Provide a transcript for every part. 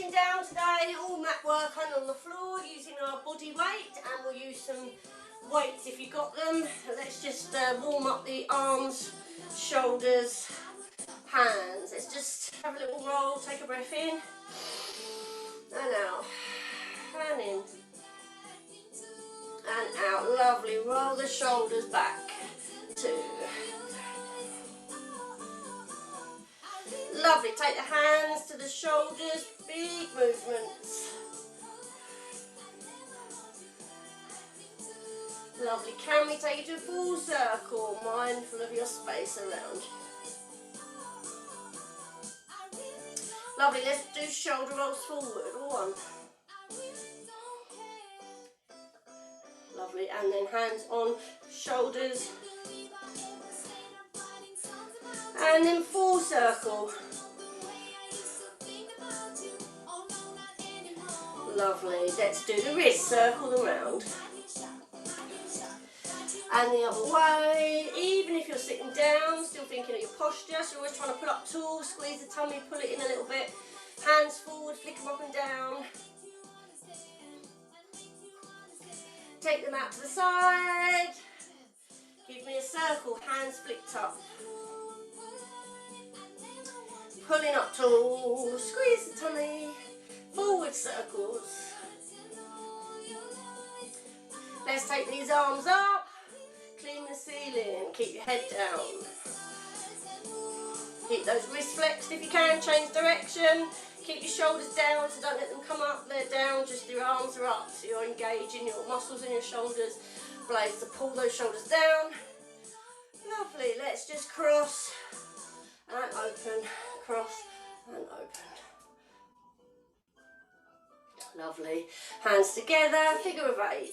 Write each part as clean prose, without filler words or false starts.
sitting down today, all mat work on the floor using our body weight, and we'll use some weights if you've got them. Let's just warm up the arms, shoulders, hands. Let's just have a little roll, take a breath in and out, and in and out. Lovely. Roll the shoulders back. 2. Lovely. Take the hands to the shoulders. Big movements. Lovely. Can we take it to a full circle? Mindful of your space around. Lovely. Let's do shoulder rolls forward. 1. Lovely. And then hands on shoulders. And then full circle. Lovely. Let's do the wrist, circle them round. And the other way. Even if you're sitting down, still thinking of your posture, so you're always trying to pull up tall, squeeze the tummy, pull it in a little bit. Hands forward, flick them up and down. Take them out to the side. Give me a circle, hands flicked up. Pulling up tall, squeeze the tummy, forward circles. Let's take these arms up, clean the ceiling, keep your head down. Keep those wrists flexed if you can, change direction. Keep your shoulders down, so don't let them come up, they're down, just your arms are up, so you're engaging your muscles in your shoulders blades to pull those shoulders down. Lovely, let's just cross and open, cross and open. Lovely, hands together, figure of 8.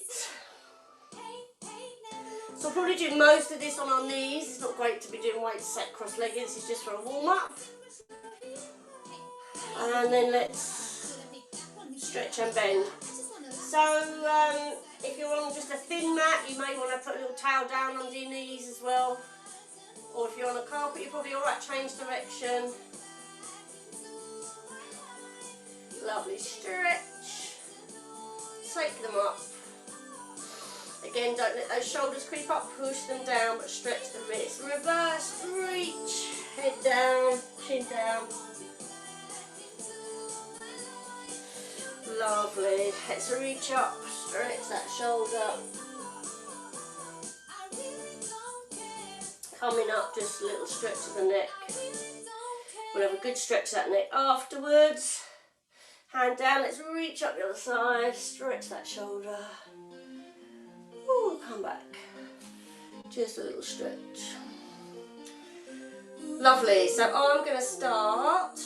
So I'll probably do most of this on our knees. It's not great to be doing weights set cross-legged, this is just for a warm-up. And then let's stretch and bend. So if you're on just a thin mat, you may want to put a little towel down under your knees as well. Or if you're on a carpet, you're probably alright, change direction. Lovely, stretch. Take them up. Again, don't let those shoulders creep up, push them down, but stretch the wrists. Reverse, reach, head down, chin down. Lovely, let's reach up, stretch that shoulder. Coming up, just a little stretch of the neck. We'll have a good stretch of that neck afterwards. Hand down, let's reach up the other side, stretch that shoulder. Ooh, come back. Just a little stretch. Lovely, so I'm going to start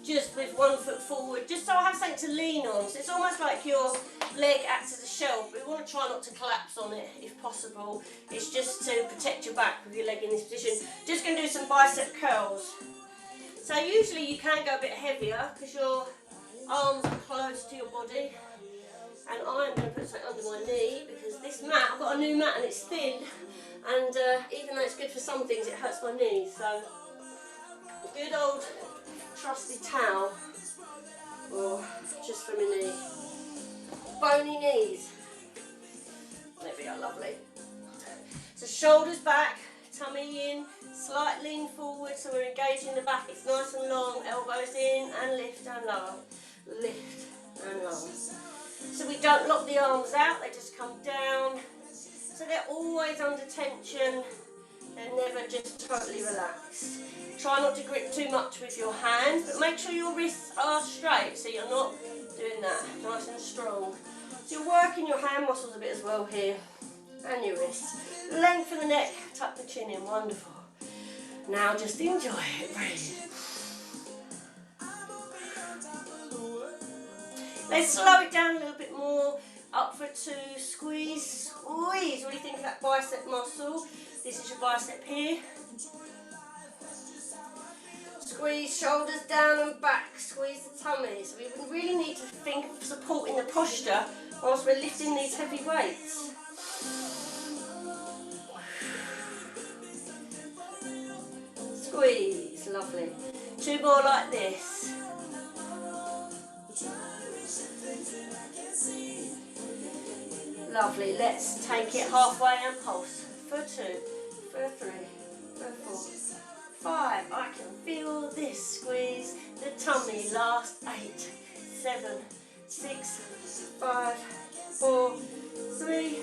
just with 1 foot forward, just so I have something to lean on. So it's almost like your leg acts as a shelf, but we want to try not to collapse on it if possible. It's just to protect your back with your leg in this position. Just going to do some bicep curls. So usually you can go a bit heavier because your arms are close to your body. And I'm going to put something under my knee because this mat, I've got a new mat and it's thin. And even though it's good for some things, it hurts my knees. So a good old trusty towel, or just for my knee. Bony knees. There we are, lovely. So shoulders back, tummy in, slight lean forward so we're engaging the back. It's nice and long, elbows in and lift and lower. Lift and lower. So we don't lock the arms out, they just come down. So they're always under tension, they're never just totally relaxed. Try not to grip too much with your hands, but make sure your wrists are straight so you're not doing that, nice and strong. So you're working your hand muscles a bit as well here, and your wrists. Lengthen the neck, tuck the chin in, wonderful. Now just enjoy it, breathe. Let's slow it down a little bit more. Up for 2, squeeze, squeeze. Really think of that bicep muscle. This is your bicep here. Squeeze shoulders down and back, squeeze the tummy. So we really need to think of supporting the posture whilst we're lifting these heavy weights. squeeze, lovely. 2 more like this. Lovely, let's take it halfway and pulse. For 2, for 3, for 4, 5. I can feel this squeeze the tummy. Last 8, 7, 6, 5, 4, 3,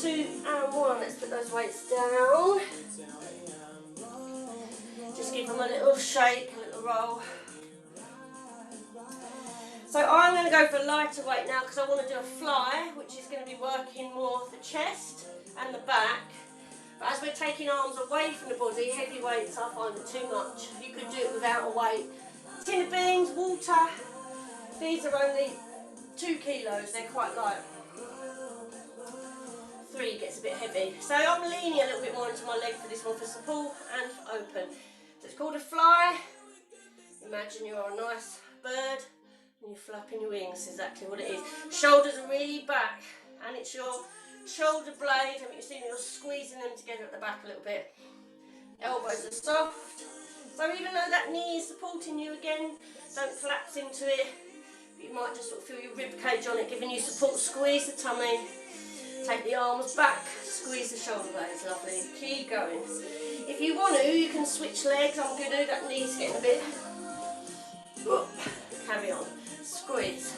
2 and 1. Let's put those weights down. Just give them a little shake, a little roll. So I'm going to go for a lighter weight now because I want to do a fly, which is going to be working more the chest and the back. But as we're taking arms away from the body, heavy weights I find are too much. You could do it without a weight. Tin of beans, water. These are only 2 kilos, they're quite light. 3 gets a bit heavy. So I'm leaning a little bit more into my leg for this one for support and open. So it's called a fly. Imagine you're a nice bird and you're flapping your wings, exactly what it is. Shoulders are really back and it's your shoulder blade, and you see you're squeezing them together at the back a little bit. Elbows are soft. So even though that knee is supporting you again, don't collapse into it. You might just sort of feel your rib cage on it, giving you support. Squeeze the tummy. Take the arms back, squeeze the shoulder blades, lovely. Keep going. If you want to, you can switch legs. I'm going to, that knee's getting a bit. Whoop. Carry on. Squeeze.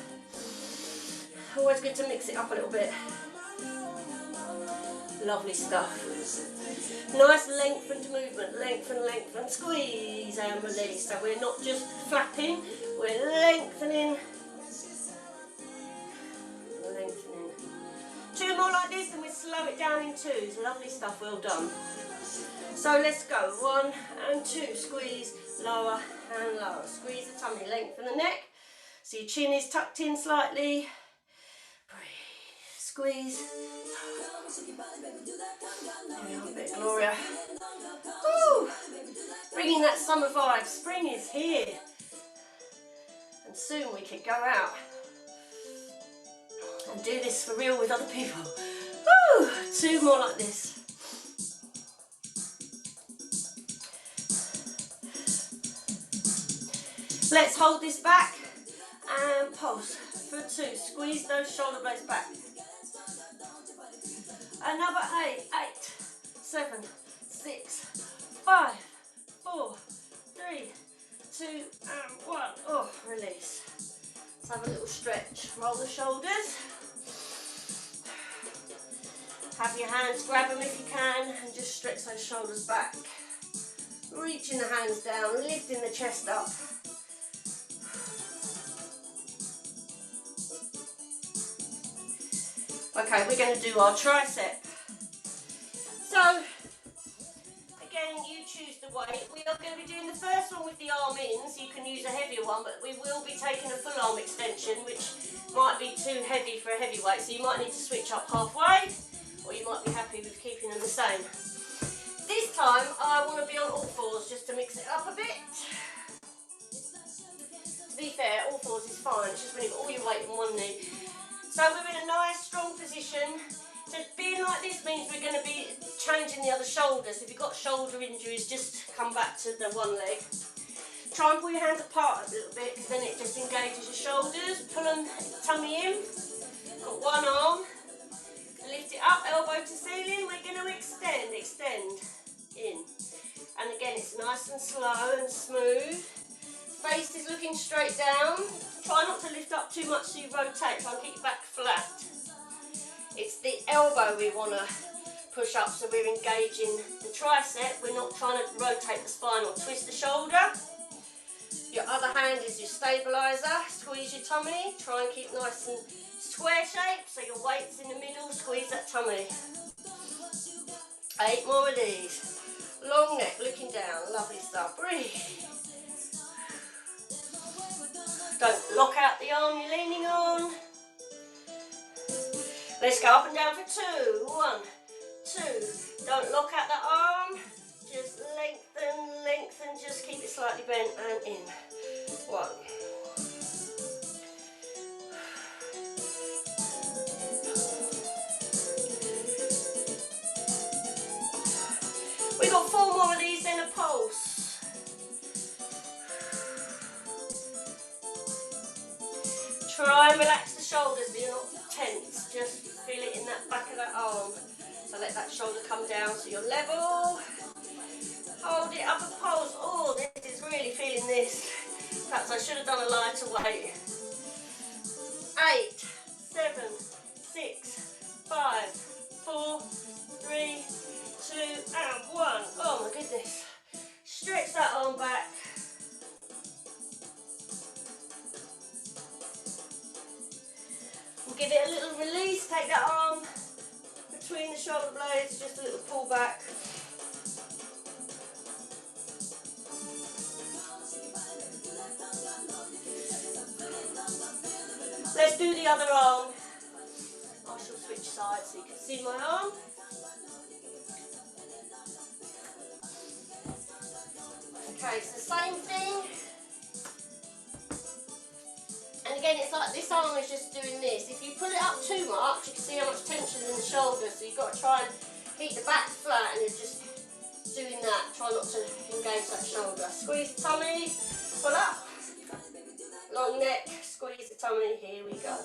Always good to mix it up a little bit. Lovely stuff. Nice lengthened movement. Lengthen, lengthen, squeeze and release. So we're not just flapping, we're lengthening. Lengthening. 2 more like this and we slow it down in 2s. Lovely stuff, well done. So let's go. 1 and 2. Squeeze, lower and lower. Squeeze the tummy, lengthen the neck. So your chin is tucked in slightly. Breathe. Squeeze. There we are, a bit of Gloria. Woo! Bringing that summer vibe. Spring is here. And soon we can go out and do this for real with other people. Woo! 2 more like this. Let's hold this back and pulse for 2. Squeeze those shoulder blades back. Another 8, 7, 6, 5, 4, 3, 2 and 1. Oh, release. Let's have a little stretch. Roll the shoulders. Have your hands, grab them if you can, and just stretch those shoulders back. Reaching the hands down, lifting the chest up. Okay, we're going to do our tricep. So, again, you choose the weight. We are going to be doing the first one with the arm in, so you can use a heavier one, but we will be taking a full arm extension, which might be too heavy for a heavy weight, so you might need to switch up halfway, or you might be happy with keeping them the same. This time, I want to be on all 4s just to mix it up a bit. To be fair, all 4s is fine, it's just when you've got all your weight in one knee. So we're in a nice strong position. So being like this means we're going to be changing the other shoulder. So if you've got shoulder injuries, just come back to the one leg. Try and pull your hands apart a little bit because then it just engages your shoulders. Pull them tummy in. Got one arm. Lift it up, elbow to ceiling. We're going to extend in. And again, it's nice and slow and smooth. Face is looking straight down. Try not to lift up too much so you rotate. Try and keep your back flat. It's the elbow we want to push up so we're engaging the tricep. We're not trying to rotate the spine or twist the shoulder. Your other hand is your stabiliser. Squeeze your tummy. Try and keep nice and square shape so your weight's in the middle. Squeeze that tummy. 8 more of these. Long neck, looking down. Lovely stuff. Breathe. Don't lock out the arm you're leaning on. Let's go up and down for 2. 1, 2. Don't lock out the arm. Just lengthen, lengthen. Just keep it slightly bent and in. 1. We've got 4 more of these, then a pulse. and relax the shoulders so you're not tense. Just feel it in that back of that arm. So let that shoulder come down so you're level. Hold it up and pulse. Oh, this is really feeling this. Perhaps I should have done a lighter weight. 8, 7, 6, 5, 4, 3, 2, and 1. Oh my goodness. Stretch that arm back. We'll give it a little release. Take that arm between the shoulder blades, just a little pull back. Let's do the other arm. I shall switch sides so you can see my arm. Okay, it's the same thing. And again, it's like this arm is just doing this. If you pull it up too much, you can see how much tension is in the shoulder. So you've got to try and keep the back flat, and you're just doing that. Try not to engage that shoulder. Squeeze the tummy, pull up. Long neck, squeeze the tummy. Here we go.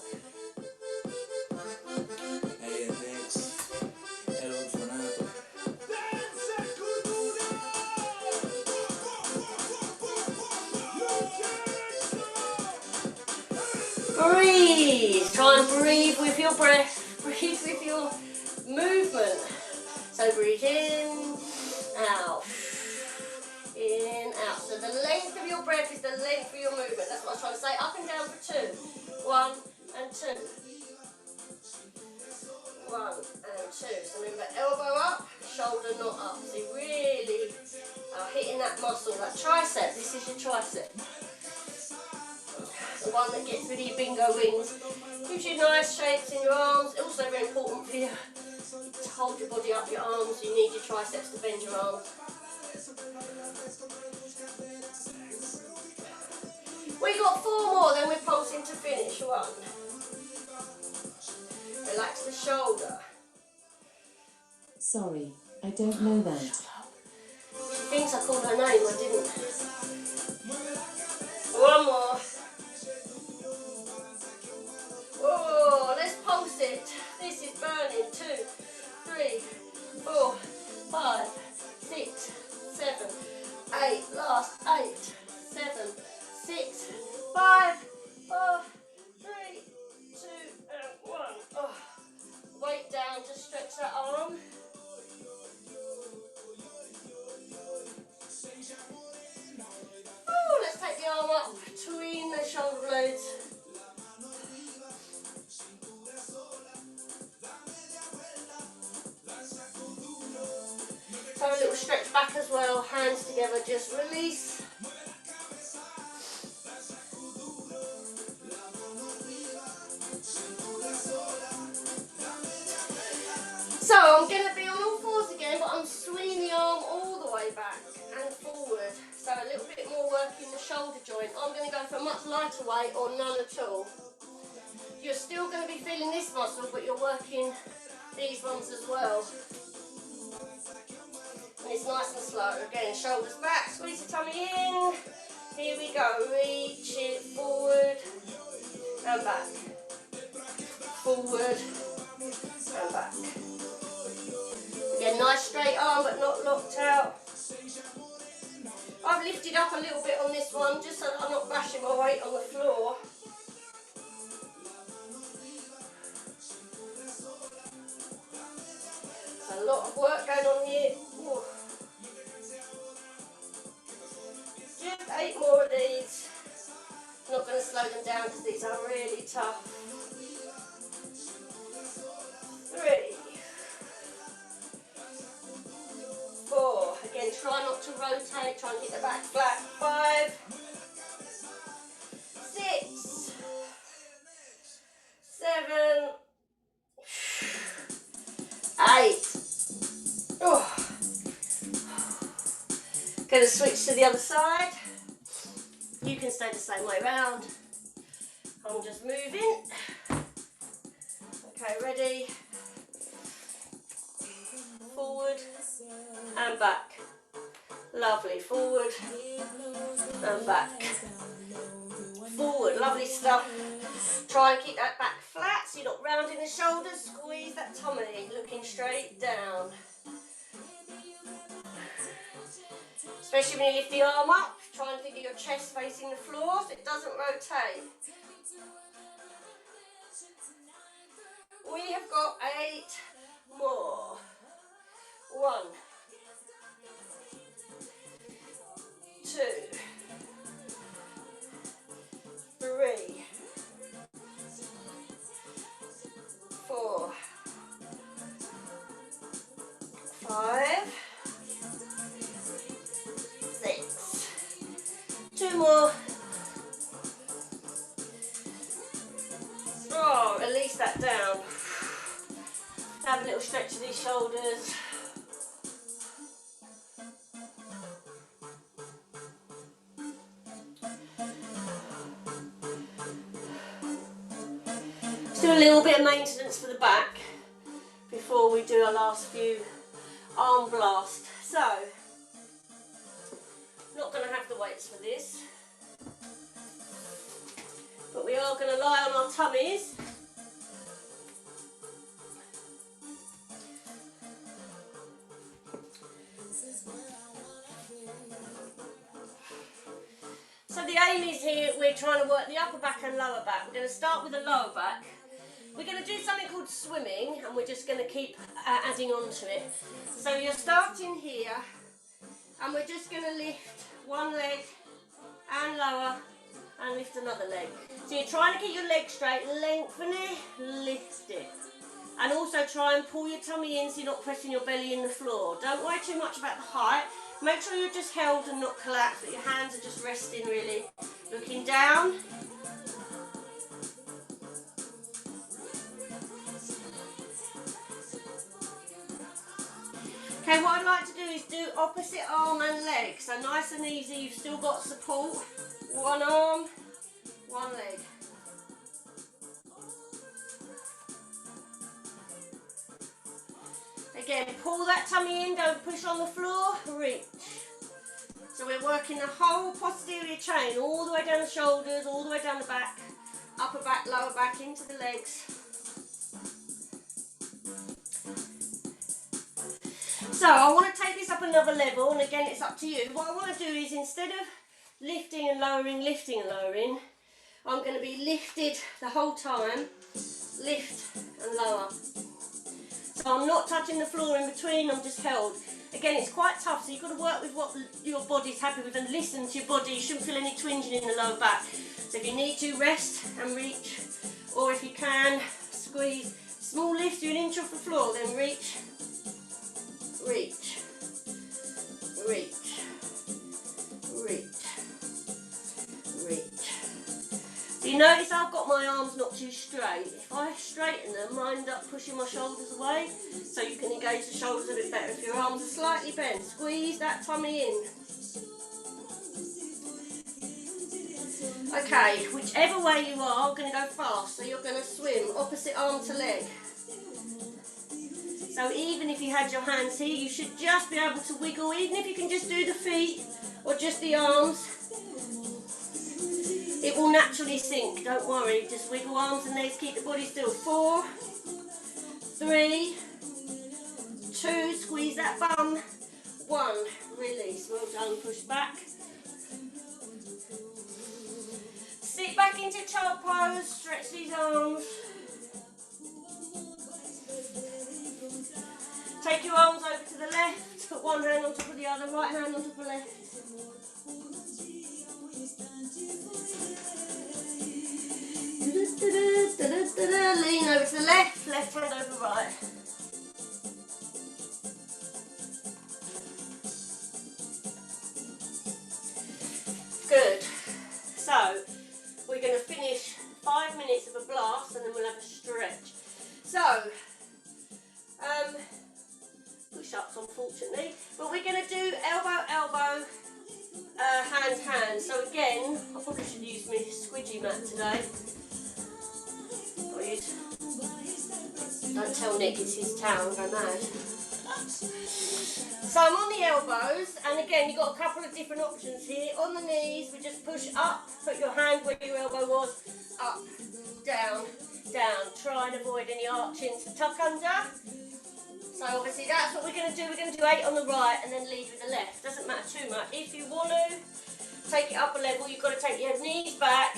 Breathe. Try and breathe with your breath. Breathe with your movement. So breathe in, out. In, out. So the length of your breath is the length of your movement. That's what I'm trying to say. Up and down for 2. 1 and 2. 1 and 2. So remember, elbow up, shoulder not up. So you really are hitting that muscle, that tricep. This is your tricep. The one that gets rid of your bingo wings. Gives you nice shapes in your arms. Also very important for you to hold your body up, your arms. You need your triceps to bend your arms. We got 4 more, then we're pulsing to finish. 1. Relax the shoulder. Sorry, I don't know that. She thinks I called her name, I didn't. 1 more. Oh, let's pulse it. This is burning. 2, 3, 4, 5, 6, 7, 8. Last 8, 7, 6, 5, 4, 3, 2, and 1. Oh. Weight down, just stretch that arm. Oh, let's take the arm up between the shoulder blades. So a little stretch back as well, hands together, just release. So I'm going to be on all 4s again, but I'm swinging the arm all the way back and forward. So a little bit more work in the shoulder joint. I'm going to go for a much lighter weight or none at all. You're still going to be feeling this muscle, but you're working these ones as well. And it's nice and slow. Again, shoulders back, squeeze the tummy in. Here we go. Reach it forward and back. Forward and back. Again, nice straight arm but not locked out. I've lifted up a little bit on this one just so that I'm not bashing my weight on the floor. A lot of work going on here. Ooh. Just 8 more of these. I'm not going to slow them down because these are really tough. 3, 4. Again, try not to rotate. Try and get the back flat. 5, 6, 7, 8. Oh. Going to switch to the other side. You can stay the same way round. I'm just moving. Okay, ready? Forward and back. Lovely. Forward and back. forward. Lovely stuff. Try and keep that back flat so you're not rounding the shoulders. Squeeze that tummy, looking straight down. Especially when you lift the arm up, try and think of your chest facing the floor so it doesn't rotate. We have got 8 more. 1, 2, 3, 4, 5, 6. 2 more. Oh, release that down. Have a little stretch of these shoulders. Let's do a little bit of maintenance for the back before we do our last few arm blasts. So, not going to have the weights for this, but we are going to lie on our tummies. So the aim is here, we're trying to work the upper back and lower back. We're going to start with the lower back. We're going to do something called swimming, and we're just going to keep adding on to it. So you're starting here, and we're just going to lift one leg and lower, and lift another leg. So you're trying to keep your leg straight, lengthen it, lift it. And also try and pull your tummy in so you're not pressing your belly in the floor. Don't worry too much about the height. Make sure you're just held and not collapsed, that your hands are just resting really. Looking down. Okay, what I'd like to do is do opposite arm and leg. So nice and easy, you've still got support. One arm, one leg. Again, pull that tummy in, don't push on the floor, reach. So we're working the whole posterior chain, all the way down the shoulders, all the way down the back, upper back, lower back, into the legs. So I want to take this up another level, and again it's up to you. What I want to do is, instead of lifting and lowering, I'm going to be lifted the whole time, lift and lower. So I'm not touching the floor in between, I'm just held. Again, it's quite tough, so you've got to work with what your body's happy with and listen to your body. You shouldn't feel any twinging in the lower back. So if you need to, rest and reach, or if you can, squeeze. Small lift, you're an inch off the floor, then reach, reach, reach, reach, reach. So you notice I've got my arms not too straight. If I straighten them, I end up pushing my shoulders away, so you can engage the shoulders a bit better. If your arms are slightly bent, squeeze that tummy in. Okay, whichever way you are, I'm going to go fast. So you're going to swim opposite arm to leg. So even if you had your hands here, you should just be able to wiggle, even if you can just do the feet or just the arms. It will naturally sink, don't worry. Just wiggle arms and legs, keep the body still. 4, 3, 2, squeeze that bum. 1, release, well done, push back. Sit back into child pose, stretch these arms. Take your arms over to the left, put one hand on top of the other, right hand on top of left. Lean over to the left, left hand over right. Good. So, we're going to finish 5 minutes of a blast and then we'll have a stretch. So, push-ups unfortunately, but we're going to do elbow, elbow, hand, hand. So again, I probably should use my squidgy mat today. Don't tell Nick it's his towel, go mad. So I'm on the elbows, and again you've got a couple of different options here. On the knees, we just push up, put your hand where your elbow was, up, down, down. Try and avoid any arching. So tuck under. So obviously that's what we're going to do. We're going to do 8 on the right and then lead with the left. Doesn't matter too much. If you want to take it up a level, you've got to take your knees back,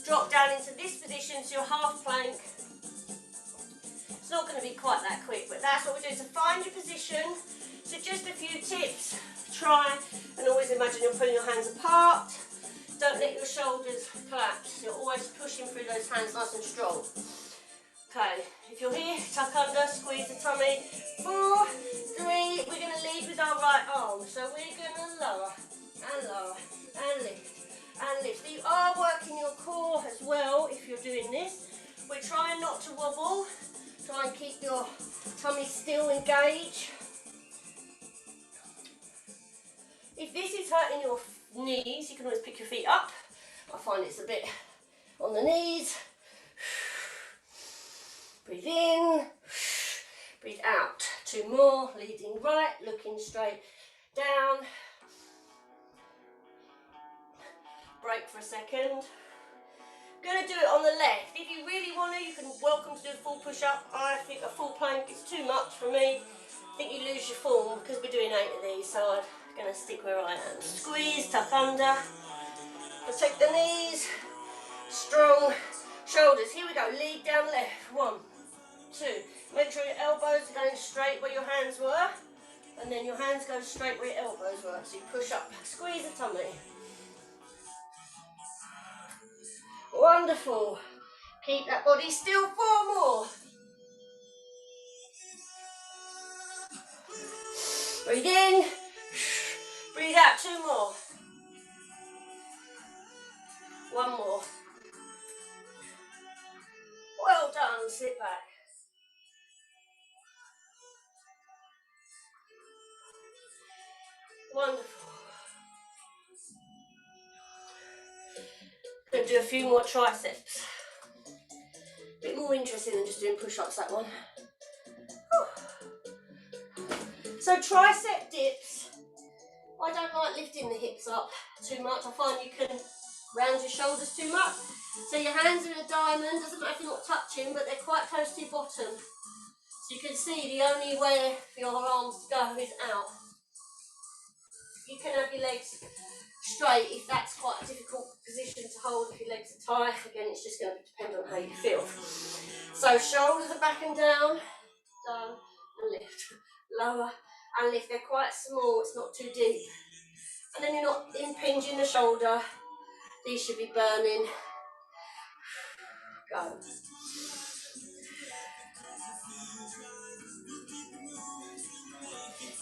drop down into this position, so you're half plank. It's not going to be quite that quick, but that's what we're doing. So find your position. So just a few tips. Try and always imagine you're pulling your hands apart. Don't let your shoulders collapse. You're always pushing through those hands nice and strong. Okay, if you're here, tuck under, squeeze the tummy. 4, 3, we're going to lead with our right arm. So we're going to lower and lift and lift. So you are working your core as well if you're doing this. We're trying not to wobble. Try and keep your tummy still, engaged. If this is hurting your knees, you can always pick your feet up. I find it's a bit on the knees. Breathe in, breathe out. 2 more, leading right, looking straight down. Break for a second. Going to do it on the left. If you really want to, you can welcome to do a full push-up. I think a full plank is too much for me. I think you lose your form because we're doing 8 of these, so I'm going to stick where I am. Squeeze, tuck under. Protect the knees. Strong shoulders. Here we go. Lead down left. 1, 2. Make sure your elbows are going straight where your hands were, and then your hands go straight where your elbows were. So you push up, squeeze the tummy. Wonderful. Keep that body still. 4 more. Breathe in. Breathe out. 2 more. 1 more. Well done. Sit back. Wonderful. Going to do a few more triceps. A bit more interesting than just doing push-ups, that one. So tricep dips. I don't like lifting the hips up too much. I find you can round your shoulders too much. So your hands are in a diamond. Doesn't matter if you're not touching, but they're quite close to your bottom. So you can see the only way for your arms to go is out. You can have your legs straight if that's quite a difficult position to hold. If your legs are tight, again, it's just going to depend on how you feel. So shoulders are back and down, and lift, lower and lift. They're quite small, it's not too deep. And then you're not impinging the shoulder. These should be burning. Go.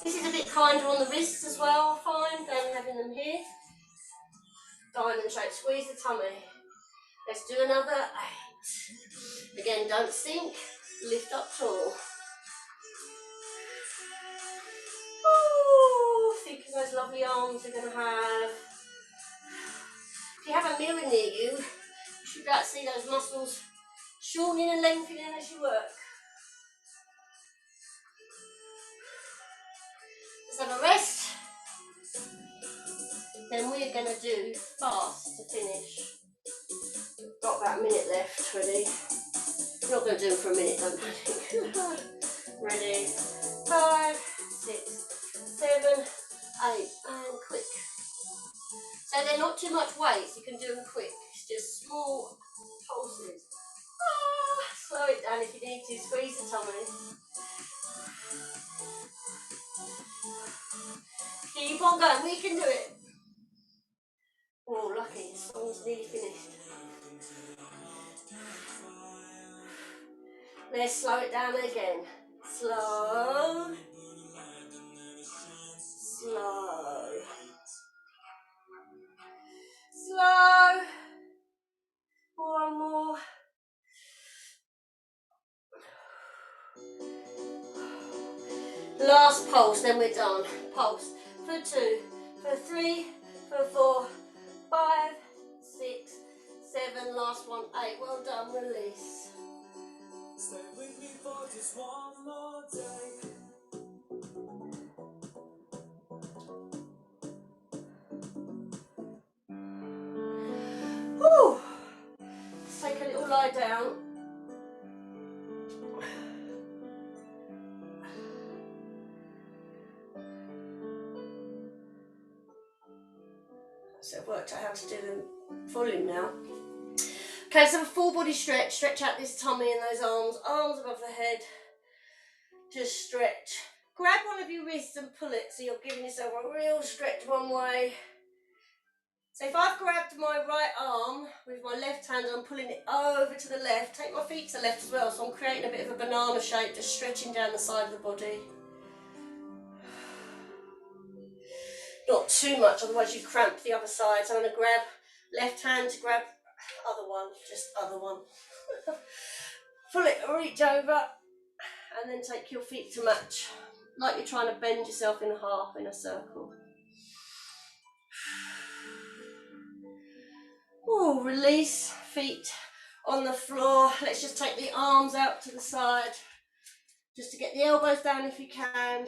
This is a bit kinder on the wrists as well, I find, than having them here. Diamond shape, squeeze the tummy. Let's do another 8. Again, don't sink, lift up tall. Ooh, think of those lovely arms you're going to have. If you have a mirror near you, you should be able to see those muscles shortening and lengthening as you work. Let's have a rest. Then we're going to do fast to finish. We've got about a minute left, ready? I'm not going to do them for a minute, don't panic. Ready? 5, 6, 7, 8, and quick. So they're not too much weight, so you can do them quick. It's just small pulses. Slow it down if you need to. Squeeze the tummy. Keep on going. We can do it. Oh, lucky. This one's nearly finished. Let's slow it down again. Slow. Slow. Slow. 1 more. Last pulse, then we're done. Pulse for 2, for 3, for 4, 5, 6, 7. Last one, 8. Well done. Release. Stay with me for just one more day. down. So I've worked out how to do the volume now. Okay, let's have a full body stretch. Stretch out this tummy and those arms. Arms above the head. Just stretch. Grab one of your wrists and pull it so you're giving yourself a real stretch one way. So if I've grabbed my right arm with my left hand, I'm pulling it over to the left. Take my feet to the left as well, so I'm creating a bit of a banana shape, just stretching down the side of the body. Not too much, otherwise you cramp the other side. So I'm going to grab left hand to grab other one, just other one. Pull it, reach over, and then take your feet to match, like you're trying to bend yourself in half in a circle. Oh, release, feet on the floor. Let's just take the arms out to the side, just to get the elbows down if you can.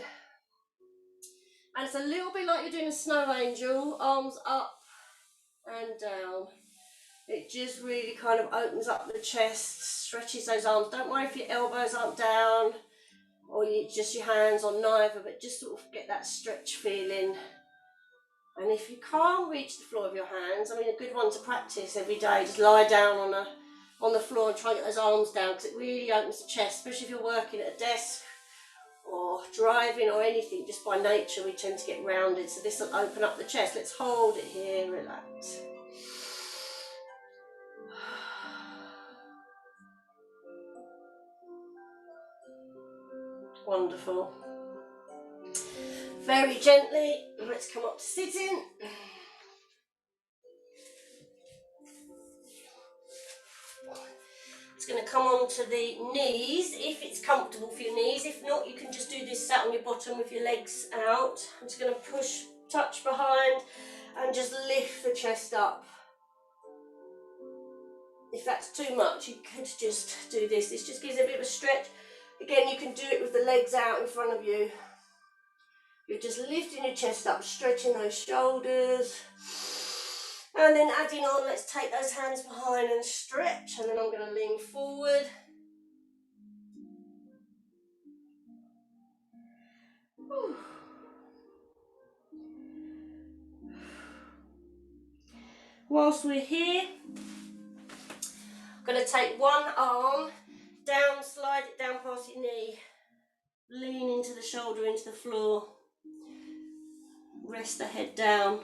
And it's a little bit like you're doing a snow angel, arms up and down. It just really kind of opens up the chest, stretches those arms. Don't worry if your elbows aren't down or just your hands on neither, but just sort of get that stretch feeling. And if you can't reach the floor of your hands, I mean, a good one to practice every day, just lie down on the floor and try and get those arms down, because it really opens the chest, especially if you're working at a desk or driving or anything. Just by nature we tend to get rounded, so this will open up the chest. Let's hold it here, relax. Wonderful. Very gently, let's come up to sitting. It's going to come onto the knees if it's comfortable for your knees. If not, you can just do this sat on your bottom with your legs out. I'm just going to push, touch behind and just lift the chest up. If that's too much, you could just do this. This just gives it a bit of a stretch. Again, you can do it with the legs out in front of you. You're just lifting your chest up, stretching those shoulders. And then adding on, let's take those hands behind and stretch. And then I'm going to lean forward. Whew. Whilst we're here, I'm going to take one arm down, slide it down past your knee. Lean into the shoulder, into the floor. Rest the head down.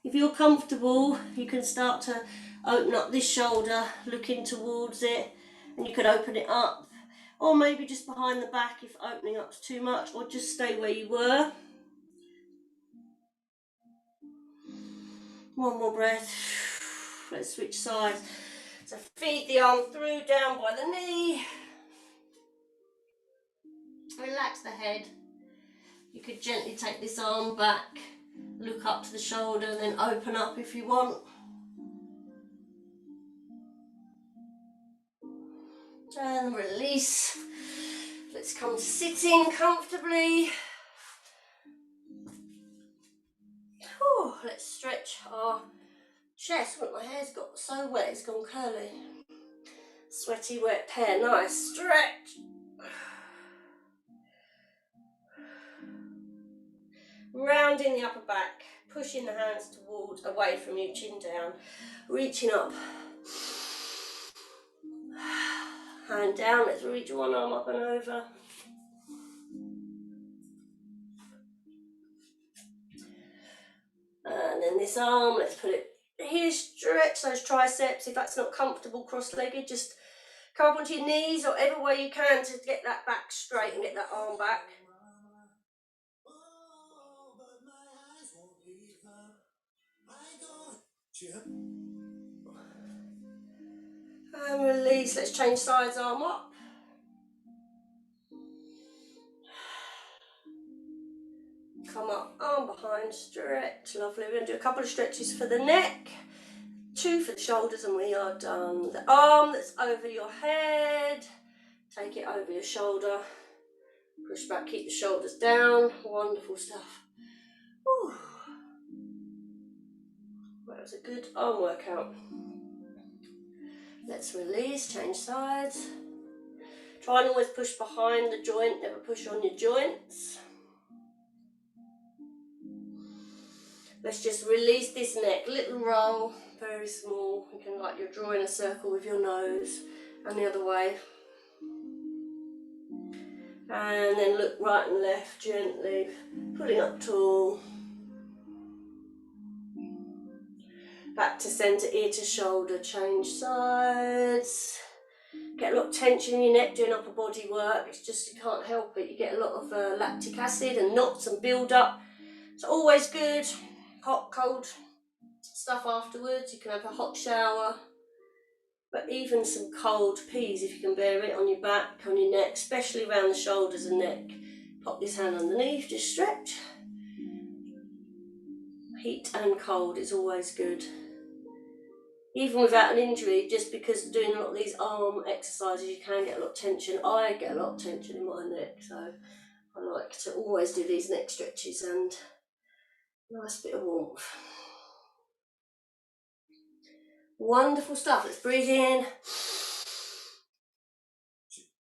If you're comfortable, you can start to open up this shoulder, looking towards it, and you could open it up, or maybe just behind the back if opening up's too much, or just stay where you were. One more breath. Let's switch sides. So feed the arm through, down by the knee. Relax the head. You could gently take this arm back, look up to the shoulder, and then open up if you want. And release. Let's come sitting comfortably. Whew, let's stretch our chest. Look, my hair's got so wet, it's gone curly. Sweaty, wet hair. Nice. Stretch. Rounding the upper back. Pushing the hands towards, away from you, chin down. Reaching up. Hand down. Let's reach one arm up and over. And then this arm, let's put it here, stretch those triceps. If that's not comfortable cross-legged, just come up onto your knees or whatever way you can to get that back straight and get that arm back. And release, let's change sides, arm up. Come up, arm behind, stretch, lovely. We're going to do a couple of stretches for the neck, 2 for the shoulders, and we are done. The arm that's over your head, take it over your shoulder, push back, keep the shoulders down, wonderful stuff. Whew. That was a good arm workout. Let's release, change sides. Try and always push behind the joint, never push on your joints. Let's just release this neck, little roll, very small. You can, like you're drawing a circle with your nose, and the other way. And then look right and left gently, pulling up tall. Back to centre, ear to shoulder, change sides. Get a lot of tension in your neck doing upper body work. It's just, you can't help it. You get a lot of lactic acid and knots and build up. It's always good. Hot, cold stuff afterwards. You can have a hot shower. But even some cold peas, if you can bear it, on your back, on your neck, especially around the shoulders and neck. Pop this hand underneath, just stretch. Heat and cold is always good. Even without an injury, just because doing a lot of these arm exercises, you can get a lot of tension. I get a lot of tension in my neck, so I like to always do these neck stretches and a nice bit of warmth. Wonderful stuff. Let's breathe in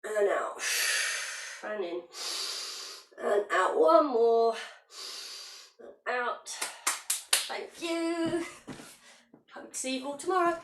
and out, and in and out. One more, and out. Thank you. Hope to see you all tomorrow.